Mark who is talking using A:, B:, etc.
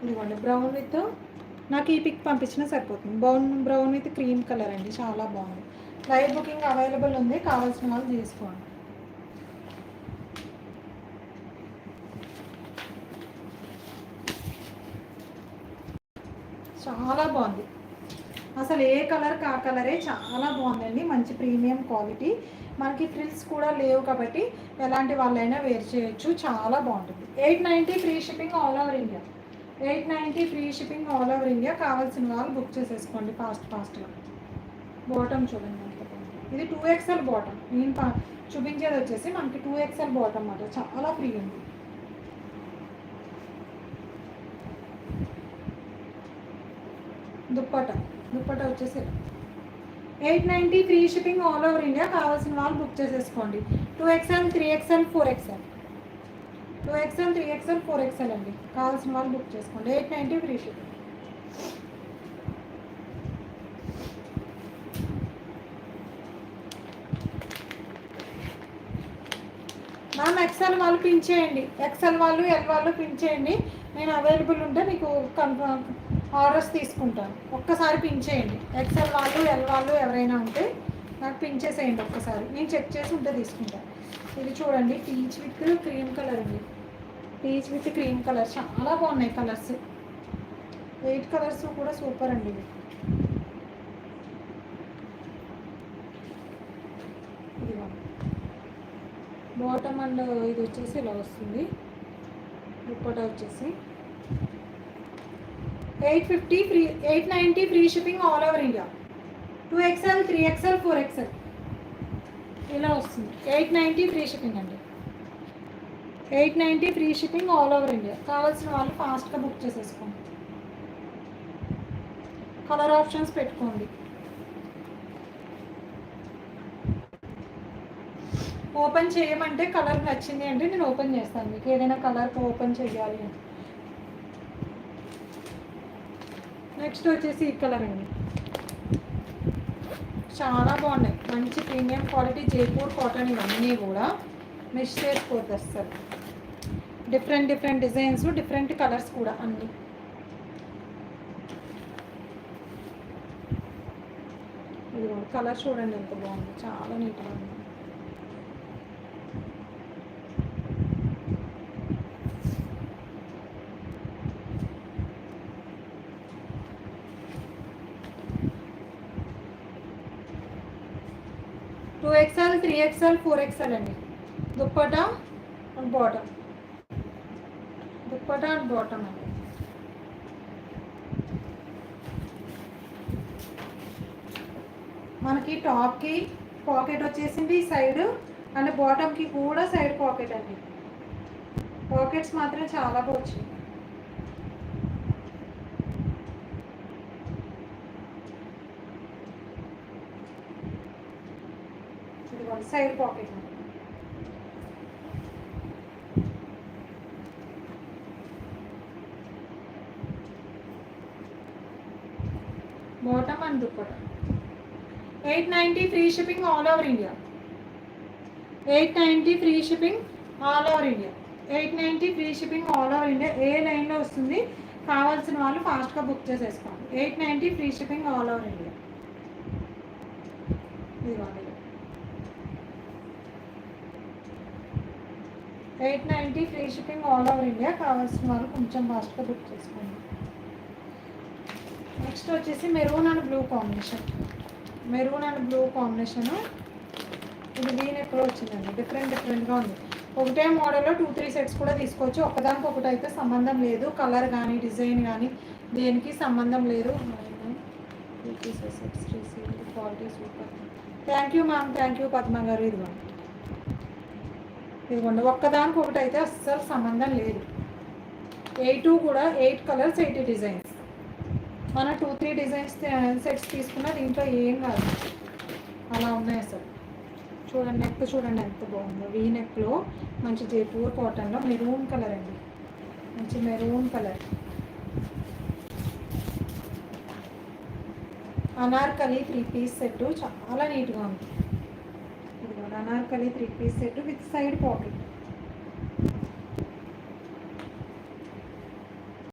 A: ఇదిగోండి brown with, నాకు ఈ పిక్ పంపించినా సరిపోతుంది. బ్రౌన్ విత్ క్రీమ్ కలర్ అండి, చాలా బాగుంది. లైవ్ బుకింగ్ అవైలబుల్ ఉంది, కావాల్సిన వాళ్ళు తీసుకోండి. చాలా బాగుంది, అసలు ఏ కలర్ కా కలరే, చాలా బాగుందండి. మంచి ప్రీమియం క్వాలిటీ, మనకి ఫ్రిల్స్ కూడా లేవు కాబట్టి ఎలాంటి వాళ్ళైనా వేర్ చేయొచ్చు, చాలా బాగుంటుంది. 890 free shipping all over India. 890 free shipping all over India. కావాల్సిన వాళ్ళు బుక్ చేసేసుకోండి ఫాస్ట్గా. బాటమ్ చూడండి ఎంత బాగుంది. ఇది 2XL బాటమ్. నేను చూపించేది వచ్చేసి మనకి 2XL బాటమ్ అన్నమాట, చాలా ఫ్రీ ఉంది. దుప్పట వచ్చేసి 890 free shipping all over India. కావాల్సిన వాళ్ళు బుక్ చేసేసుకోండి. 2XL 3XL 4XL, 2XL 3XL 4XL అండి. కావాల్సిన వాళ్ళు బుక్ చేసుకోండి. 890 ఫ్రీ షిప్పింగ్. మ్యామ్ ఎక్సెల్ వాళ్ళు పిన్ చేయండి, ఎక్సెల్ వాళ్ళు ఎల్ వాళ్ళు పిన్ చేయండి. నేను అవైలబుల్ ఉంటే మీకు ఆర్డర్స్ తీసుకుంటాను. ఒక్కసారి పిన్ చేయండి, ఎక్సెల్ వాళ్ళు ఎల్ వాళ్ళు ఎవరైనా ఉంటే నాకు పిన్ చేసేయండి ఒక్కసారి, నేను చెక్ చేసి ఉంటే తీసుకుంటాను. ఇది చూడండి, పీచ్ విత్ క్రీమ్ కలర్ అండి. పీచ్ విత్ క్రీమ్ కలర్, చాలా బాగున్నాయి కలర్స్. 8 కలర్స్ కూడా సూపర్ అండి. ఇది బాటమ్ అండ్ ఇది వచ్చేసి ఇలా వస్తుంది. దుప్పటా వచ్చేసి 850 free, 890 free shipping all over India. 2XL 3XL 4XL ఇలా వస్తుంది. 890 ఫ్రీ షిప్పింగ్ అండి. 890 free shipping all over India. కావాల్సిన వాళ్ళు ఫాస్ట్గా బుక్ చేసేసుకోండి. కలర్ ఆప్షన్స్ పెట్టుకోండి. ఓపెన్ చేయమంటే కలర్ నచ్చింది అంటే నేను ఓపెన్ చేస్తాను. మీకు ఏదైనా కలర్ ఓపెన్ చేయాలి అంటే. నెక్స్ట్ వచ్చేసి ఈ కలర్ అండి, చాలా బాగున్నాయి. మంచి ప్రీమియం క్వాలిటీ జైపూర్ కాటన్, ఇవన్నీ కూడా మిక్స్ చేసుకోవద్దు అసలు. డిఫరెంట్ డిజైన్స్, డిఫరెంట్ కలర్స్ కూడా అన్నీ. ఇది కలర్ చూడండి ఎంత బాగుంది, చాలా నీట్గా ఉంది. టూ ఎక్స్ఎల్ 3XL 4XL అండి. Dupatta and bottom, dupatta and bottom అండి. మనకి టాప్కి పాకెట్ వచ్చేసింది సైడ్, అండ్ బాటమ్కి కూడా సైడ్ పాకెట్ అండి. పాకెట్స్ మాత్రం చాలా బాగుంది. Side pocket bottom and dupatta. 890 free shipping all over India. 890 free shipping all over India. 890 free shipping all over India. A లైన్లో వస్తుంది, కావాల్సిన వాళ్ళు ఫాస్ట్గా బుక్ చేసేసుకోండి. 890 free shipping all over India. ఇదిగోండి 890 free shipping all over India. కావాల్సిన వాళ్ళు కొంచెం ఫాస్ట్గా బుక్ చేసుకోండి. నెక్స్ట్ వచ్చేసి maroon and blue combination. Maroon and blue combination, ఇది వీనెక్లో వచ్చిందండి. డిఫరెంట్గా ఉంది. ఒకటే మోడల్లో 2-3 సెట్స్ కూడా తీసుకోవచ్చు. ఒకదానికి ఒకటి అయితే సంబంధం లేదు, కలర్ కానీ డిజైన్ కానీ దేనికి సంబంధం లేదు. Quality super. Thank you ma'am, thank you Padma గారు. ఇదిగోండి ఒక్కదానికి ఒకటి అయితే అస్సలు సంబంధం లేదు. 8 కూడా 8 కలర్స్ 80 డిజైన్స్. మన 2-3 డిజైన్స్ సెట్స్ తీసుకున్నా దీంట్లో ఏం కాదు, అలా ఉన్నాయి అసలు. చూడండి నెక్ చూడండి ఎంత బాగుందో. వీ నెక్లో మంచి జైపూర్ కాటన్లో మెరూన్ కలర్ అండి, మంచి maroon colour. Anarkali 3 piece set చాలా నీట్గా ఉంది. ఇది Anarkali 3 piece set with side pocket.